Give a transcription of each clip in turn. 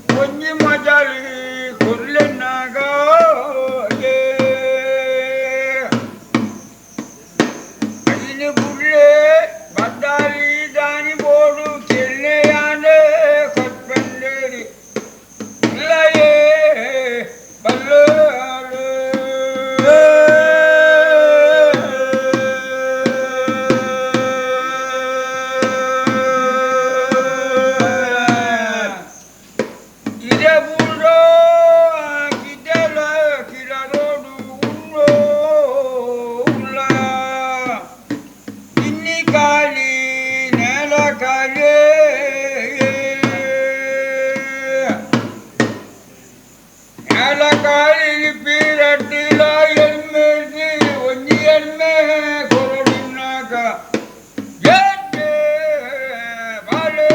Kunji majali kulle naga ye ಕಾಲಿ ನೆಲ ಕಾಲಿ ನೆಲ ಕಾಲಿ ಪೀರಟ್ಟಿಲ ಎಮ್ಮೆ ಒಂಜಿ ಎಮ್ಮೆ ಕೊರಡಿನಾಗ ಗೆಡ್ಡೆ ಬಾಳೆ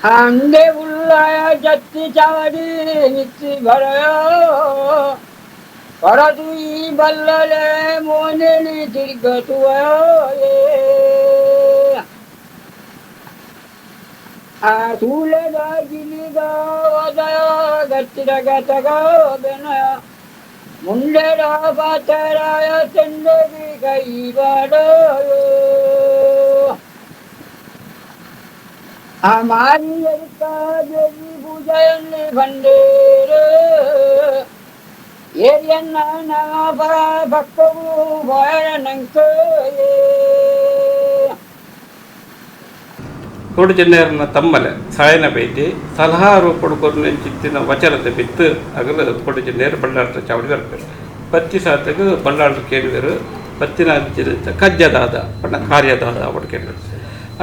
अंडे उल्लाया जत्ती चावडी नित्ती भरयो परतुई बल्लले मोनेनी तिर्गतुयो आसुलेगा गिलिगा वदयो गत्तिरगतगो बेनयो मुंडेरा पातराय तेंडेगी कईबाडयो हमारी देवी पूजयन्ने भंडेरे येरियन्ना परा भक्तगु भयनंके ಕೋಟಿ-ಚೆನ್ನಯ್ಯನ ತಮ್ಮಲೆ ಸಾಯನ ಬೈತಿ ಸಲಹಾರು ಕೊಡ್ಕೊಂಡು ಚಿತ್ತಿನ ವಚನದ ಬಿತ್ತು ಅಗಲ ಕೋಟಿ-ಚೆನ್ನಯ್ಯರು ಬಳ್ಳಾಟ ಚಾವಡಿ ಬರ್ತಾರೆ ಪತ್ತಿ ಸಾತಗೆ ಬಳ್ಳಾಟ ಕೇಳಿದರು ಪತ್ತಿನ ಕಜ್ಜದಾದ ಪಣ್ಣ ಕಾರ್ಯದಾದ ಅವಡು ಕೇಳಿದರು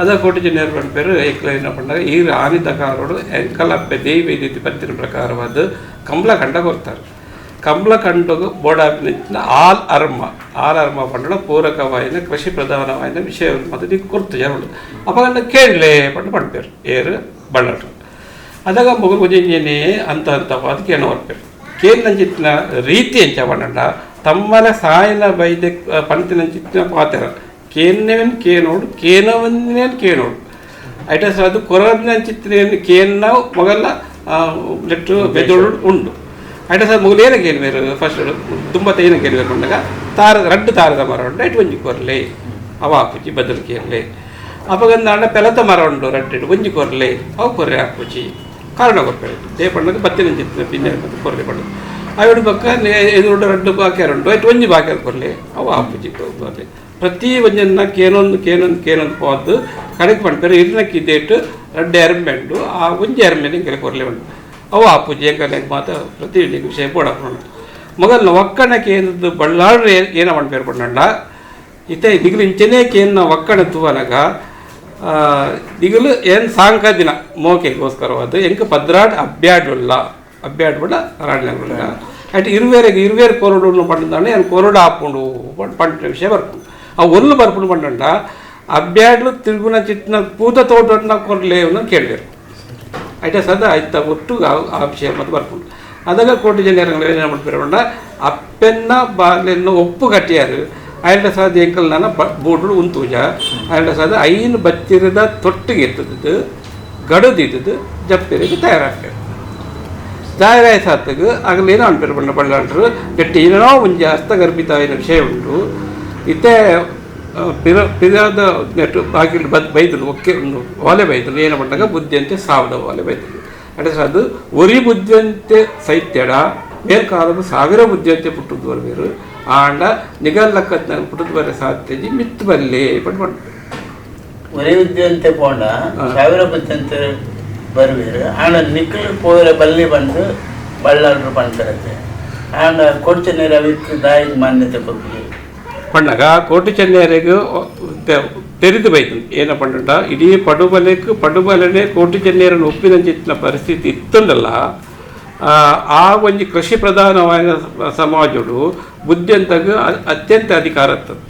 ಅದ ಕೋಟಿ-ಚೆನ್ನಯ್ಯರು ಬಂದ್ಪೇರು ಏಕಲೈನ ಪಂಡಾಗ ಈ ಆನಿತಕಾರೋಡು ಎಂಕಲಪ್ಪೆ ದೇವಿ ರೀತಿ ಪತ್ತಿನ ಪ್ರಕಾರವಾದ ಕಂಬಳ ಕಂಡ ಕೊಡ್ತಾರೆ ಕಂಬಳ ಕಂಡಗ ಬೋಡಾಪಿನ ಆಲ್ ಅರ್ಮ ಪಂಡ ಪೂರಕವಾಯಿನ ಕೃಷಿ ಪ್ರಧಾನವಾಯಿನ ವಿಷಯ ಮತ್ತು ನೀವು ಕೊಡ್ತು ಜನಗಳು ಅಪಗಂಡ ಕೇಳಲೇ ಪಂಡ ಪಡ್ಪೇರು ಏರು ಬಳ್ಳಾಟ ಅದಾಗ ಮುಗುರು ಗುಜಿಂಜನೆ ಅಂತವಾದ ಕೇಣ ಬರ್ಪೇರು ಕೇಳಿನ ರೀತಿ ಎಂಚ ಪಂಡ ತಮ್ಮಲ ಸಾಯನ ಬೈದೆ ಪಂತಿನ ಚಿತ್ತಿನ ಪಾತ್ರ ಕೇನ್ನವನ್ ಕೇನೋಡು ಕೇನವನ್ನೇನು ಕೇನೋಡು ಐಟಸ್ ಅದು ಕೊರವಿನ ಚಿತ್ರ ಕೇನ್ನ ಮೊಗಲ ನೆಟ್ಟು ಬೆದೋಡು ಉಂಡು ಐಟಸ್ ಅದು ಮೊಗಲು ಏನ ಕೇಳ್ಬೇರು ಫಸ್ಟ್ ತುಂಬ ಏನ ಕೇಳ್ಬೇಕು ಅಂದಾಗ ರಡ್ಡು ತಾರದ ಮರ ಉಂಡು ಐಟು ಒಂಜಿ ಕೊರಲೆ ಅವ ಹಾಕುಚಿ ಬದಲು ಕೇಳಲೆ ಅಪಗಂದ ಅಣ್ಣ ಪೆಲತ ಮರ ಉಂಡು ರಡ್ಡು ಒಂಜಿ ಕೊರಲೆ ಅವು ಕೊರ್ರೆ ಹಾಕುಚಿ ಕಾರಣ ಕೊರ್ಪೇಳು ದೇ ಪಂಡಗ ಬತ್ತಿನ ಚಿತ್ರ ಪಿನ್ನ ಕೊರ್ರೆ ಪಂಡು ಅವಿಡು ಪಕ್ಕ ಎದುರುಡು ರಡ್ಡು ಬಾಕ್ಯಾರುಂಡು ಐಟು ಒಂಜಿ ಬಾಕ್ಯಾರ ಕೊರಲೆ ಅವು ಹಾಕುಚಿ ಕೊರಲೆ ಪ್ರತಿ ಒಂಜನ್ನ ಕೇನೊಂದು ಪೋದು ಕಡೆಗೆ ಪಂಡ್ಪೇರು ಇರ್ನಕ್ಕಿದ್ದೇಟು ರಡ್ಡು ಎರಂಬೆಂಡು ಆ ಒಂಜಿ ಎರಂಬೆನ ಕೆಲ ಕೊರಲೆ ಉಂಡು ಅವು ಆಪುಜಿ ಎಂಕಲೆಗೆ ಮಾತ್ರ ಪ್ರತಿ ವಿಷಯ ಬೋಡಾಕೊಂಡು ಮೊಗಲ್ನ ಒಕ್ಕಣಕ್ಕೆ ಏನದು ಬಳ್ಳಾಳ್ರೆ ಏನ ಪಂಡ್ಪೇರು ಪಂಡ ಇತ್ತೆ ದಿಗಲು ಇಂಚನೆ ಕೇನ್ನ ಒಕ್ಕಣ ತೂವನಗ ದಿಗಲು ಏನು ಸಾಂಕ ದಿನ ಮೋಕೆಗೋಸ್ಕರವಾದ ಎಂಕ ಪದ್ರಾಡ್ ಅಬ್ಬ್ಯಾಡ್ಬುಡ ರಾಡ್ನಗುಳ್ಳ ಅಟ್ ಇರುವೇರು ಕೊರಡು ಪಂಡದಾನೆ ಏನು ಕೊರಡು ಆಪುಂಡು ಪಂಡ ವಿಷಯ ಬರ್ಪುಂಡು ಆ ಒಲ್ಲು ಬರ್ಪುಂಡು ಪಂಡ ಅಬ್ಬ್ಯಾಡ್ಲು ತಿರುಗುನ ಚಿತ್ನ ಪೂತ ತೋಟನ ಕೊರಲೇವನ್ನ ಕೇಳಿದರು ಐಟ ಸದ ಆಯ್ತ ಒಟ್ಟು ಆ ವಿಷಯ ಮತ್ತು ಬರ್ಪುಂಡು ಅದಾಗ ಕೋಟಿ-ಚೆನ್ನಯ್ಯರು ಏನು ಮಾಡ್ಬಿರೋಣ ಅಪ್ಪೆನ್ನ ಬಾಲೆನ್ನು ಒಪ್ಪು ಕಟ್ಟಿಯಾರು ಅಯ್ಯಂಡ ಸಾದ ಎಂಕಲ್ ನಾನು ಬೋರ್ಡು ಉಂತೂಜ ಅಯ್ಯಂಡ ಸಾದ ಐನು ಬಚ್ಚಿರದ ತೊಟ್ಟಿಗೆ ಎತ್ತದ್ದು ಗಡುದಿದ್ದು ಜಪ್ಪಿರಿಗೆ ತಯಾರಾಗ್ತದೆ ತಯಾರಾಯ ಸಾತಗೆ ಆಗಲೇನೋ ಅನ್ಪೇರು ಬಂಡ ಬಳ್ಳಾಡ್ರು ಗಟ್ಟಿ ಏನೋ ಒಂಜಿ ಹಸ್ತಗರ್ಭಿತ ಆಯ್ನ ವಿಷಯ ಉಂಟು ಇತ್ತೆ ಪಿರಾದ ನೆಟ್ಟು ಬಾಗಿಲು ಬೈದಲು ಒಕ್ಕೆ ಒಲೆ ಬೈದಲು ಏನು ಬಂದಾಗ ಬುದ್ಧಿಯಂತೆ ಸಾವದ ಒಲೆ ಬೈದಲು ಅಡ್ರೆ ಅದು ಒರಿ ಬುದ್ಧಿಯಂತೆ ಸೈತ್ಯಡ ಮೇಲ್ಕಾಲದ ಸಾವಿರ ಬುದ್ಧಿಯಂತೆ ಪುಟ್ಟದ್ದು ಬರಬೇರು ಆಂಡ ನಿಗಲ್ಲಕ್ಕದ ಪುಟ್ಟದ್ದು ಬರ ಸಾಧ್ಯಜಿ ಮಿತ್ತು ಬಲ್ಲೆ ಪಟ್ಟು ಒರಿ ಬುದ್ಧಿಯಂತೆ ಪೋಂಡ ಸಾವಿರ ಬುದ್ಧಿಯಂತೆ ಬರಬೇರು ಆಂಡ ನಿಕ್ಕಲು ಪೋರ ಬಲ್ಲಿ ಬಂದು ಬಳ್ಳಾಡ್ರು ಪಂಡ್ಕರತ್ತೆ ಆಂಡ ಕೋಟಿ-ಚೆನ್ನಯ್ಯರ ಅವಿತ್ತು ದಾಯಿಗೆ ಮಾನ್ಯತೆ ಕೊಡ್ತೀವಿ ಪಂಡಗ ಕೋಟಿ-ಚೆನ್ನಯ್ಯರಿಗೂ ತೆರೆದು ಬೈತು ಏನ ಪಂಡ ಇಡೀ ಪಡುಬಲನೆ ಕೋಟಿ-ಚೆನ್ನಯ್ಯರನ್ನು ಒಪ್ಪಿನ ಚಿತ್ತಿನ ಪರಿಸ್ಥಿತಿ ಇತ್ತುಂಡಲ್ಲ ಆ ಒಂಜಿ ಕೃಷಿ ಪ್ರಧಾನವಾದ ಸಮಾಜಡು ಬುದ್ಧಿಯಂತಗ ಅತ್ಯಂತ ಅಧಿಕಾರ ಇರ್ತದೆ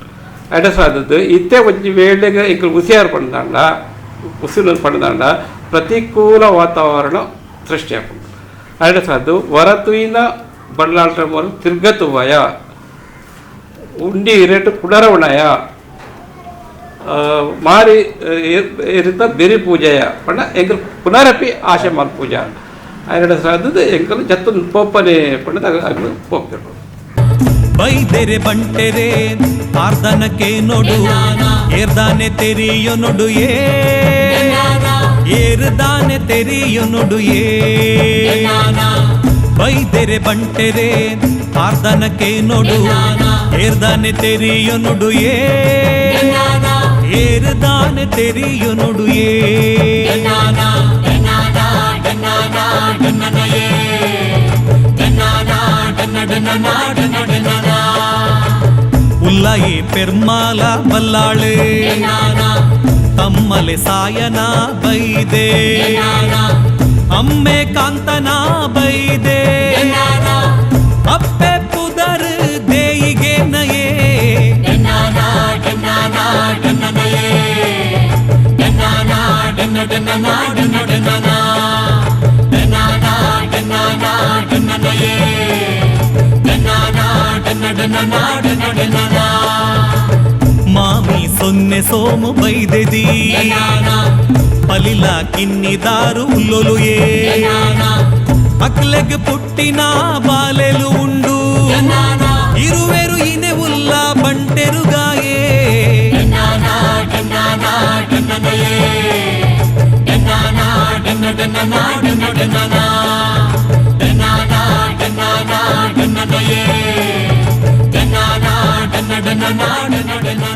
ಅಡಸಾದದ್ದು ಇತ್ತೆ ಒಂಜಿ ವೇಳೆಗೆ ಈಗ ಉಸಿಯಾರು ಉಸಿರು ಪಂಡದಾಂಡ ಪ್ರತಿಕೂಲ ವಾತಾವರಣ ಸೃಷ್ಟಿಯಾಕೊಂಡು ಅಡಸಾದ್ದು ಹೊರತುಯಿನ ಬಳ್ಳಾಟ ತಿರ್ಗತುವಯ ಉಂಡಿ ರೇಟು ಕುಡರವಣಯ ಮಾರಿ ಇರುತ್ತ ಬೆರಿ ಪೂಜೆಯ ಪಂಡ ಎಂಕಲ್ ಪುನರಪಿ ಆಶೆ ಮಾಲ್ ಪೂಜಾ ಎರಡು ಸಾಧದು ಎಂಕಲ್ ಜತ್ತು ಪೋಪನೆ ಪಂಡ ಹೋಗ್ತಿರ್ಬೋದು ಬೈದೆರೆ ಬಂಟೆರೆ ಆರ್ದನಕ್ಕೆ ನೋಡು ಏರ್ದಾನೆ ತೆರಿಯೋ ನೋಡು ಏರ್ದಾನೆ ತೆರಿಯೋ ನೋಡು ಬೈದೆರೆ ಬಂಟೆರೆ ಆರ್ದನಕ್ಕೆ ನೋಡು ಏರ್ದಾನೆ ತೆರಿಯೋ ನೋಡು ಏರ್ದಾನೆ ತೆರಿಯೋ ನೋಡು ಪೆರ್ಮಾಲ ಬಲ್ಲಾಳೆ ತಮ್ಮಲೆ ಸಾಯನ ಬೈದೆ ಅಮ್ಮೆ ಕಾಂತನ ಬೈದೆ ಅಪ್ಪೆ ಪುದರ್ ದೇಯಿಗೆ ನಯೇ ಮಾಮಿ ಸೊನ್ನೆ ಸೋಮು ಬೈದೆದಿ ಪಲಿಲ ಕಿನ್ನಿದಾರು ಉಲ್ಲೊಲುಯೇ ಅಕ್ಲೆಗ್ ಪುಟ್ಟಿನ ಬಾಲೆಲು ಉಂಡು ಇರುವೆರು ಇನೆ ಉಲ್ಲ ಬಂಟೆರುಗಾಯೇ na na na na